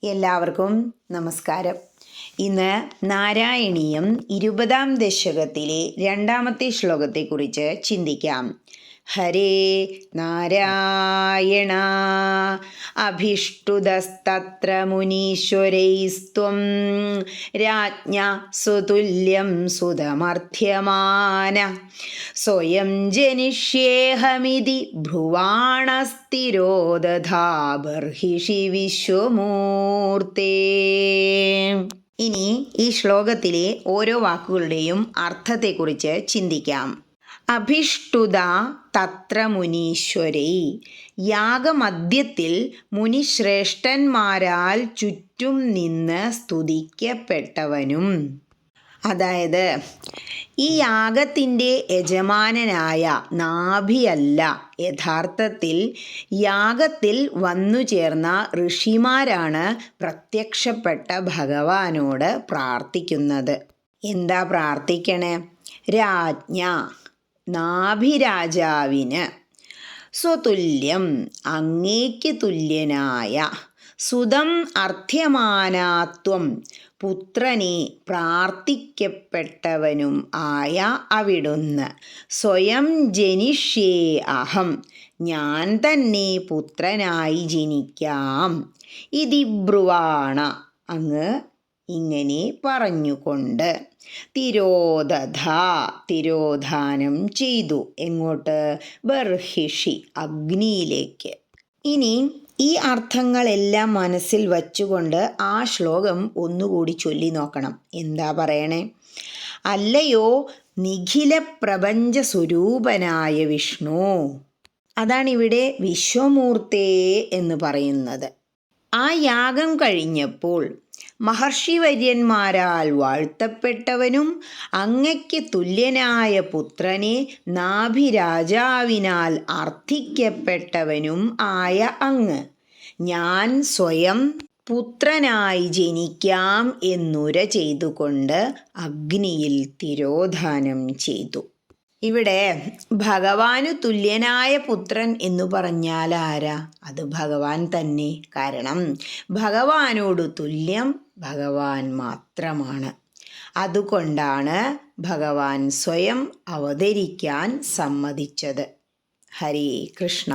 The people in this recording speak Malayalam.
എല്ലാവർക്കും നമസ്കാരം. ഇന്ന് നാരായണീയം 20-ാം ദശകത്തിലെ 2-ാമത്തെ ശ്ലോകത്തെക്കുറിച്ച് ചിന്തിക്കാം. ഹരേ നാരായണ അഭിഷ്ടുതസ്തത്ര മുനീശ്വരൈസ്ത്വം രാജ്ഞ സുതുല്യം സുതമർത്ഥ്യമാന സ്വയം ജനിഷ്യേഹമിതി ഭ്രുവാണസ്ഥിരോദധാ ബർഹിഷി വിശ്വമൂർത്തേ. ഇനി ഈ ശ്ലോകത്തിലെ ഓരോ വാക്കുകളുടെയും അർത്ഥത്തെക്കുറിച്ച് ചിന്തിക്കാം. അഭിഷ്ടുത തത്ര മുനീശ്വരൈ, യാഗമധ്യത്തിൽ മുനിശ്രേഷ്ഠന്മാരാൽ ചുറ്റും നിന്ന് സ്തുതിക്കപ്പെട്ടവനും. അതായത് ഈ യാഗത്തിൻ്റെ യജമാനനായ നാഭിയല്ല യഥാർത്ഥത്തിൽ യാഗത്തിൽ വന്നു ചേർന്ന ഋഷിമാരാണ് പ്രത്യക്ഷപ്പെട്ട ഭഗവാനോട് പ്രാർത്ഥിക്കുന്നത്. എന്താ പ്രാർത്ഥിക്കണേ? രാജ്ഞ, നാഭിരാജാവിന്, സ്വതുല്യം, അങ്ങേക്ക് തുല്യനായ, സുതം അർത്ഥ്യമാനാത്വം, പുത്രനെ പ്രാർത്ഥിക്കപ്പെട്ടവനും ആയ അവിടുന്ന്, സ്വയം ജനിഷ്യേ അഹം, ഞാൻ തന്നെ പുത്രനായി ജനിക്കാം, ഇതി ബ്രുവാണ, അങ്ങ് ഇങ്ങനെ പറഞ്ഞുകൊണ്ട്, തിരോദധ, തിരോധാനം ചെയ്തു. എങ്ങോട്ട്? ബർഹിഷി, അഗ്നിയിലേക്ക്. ഇനി ഈ അർത്ഥങ്ങളെല്ലാം മനസ്സിൽ വച്ചുകൊണ്ട് ആ ശ്ലോകം ഒന്നുകൂടി ചൊല്ലി നോക്കണം. എന്താ പറയണേ? അല്ലയോ നിഖില പ്രപഞ്ച സ്വരൂപനായ വിഷ്ണു, അതാണിവിടെ വിശ്വമൂർത്തേ എന്ന് പറയുന്നത്. ആ യാഗം കഴിഞ്ഞപ്പോൾ മഹർഷിവര്യന്മാരാൽ വാഴ്ത്തപ്പെട്ടവനും അങ്ങയ്ക്ക് തുല്യനായ പുത്രനെ നാഭിരാജാവിനാൽ അർത്ഥിക്കപ്പെട്ടവനും ആയ അങ്ങ്, ഞാൻ സ്വയം പുത്രനായി ജനിക്കാം എന്നുര ചെയ്തുകൊണ്ട് അഗ്നിയിൽ തിരോധാനം ചെയ്തു. ഇവിടെ ഭഗവാന് തുല്യനായ പുത്രൻ എന്നു പറഞ്ഞാൽ ആരാ? അത് ഭഗവാൻ തന്നെ. കാരണം ഭഗവാനോട് തുല്യം ഭഗവാൻ മാത്രമാണ്. അതുകൊണ്ടാണ് ഭഗവാൻ സ്വയം അവതരിക്കാൻ സമ്മതിച്ചത്. ഹരേ കൃഷ്ണ.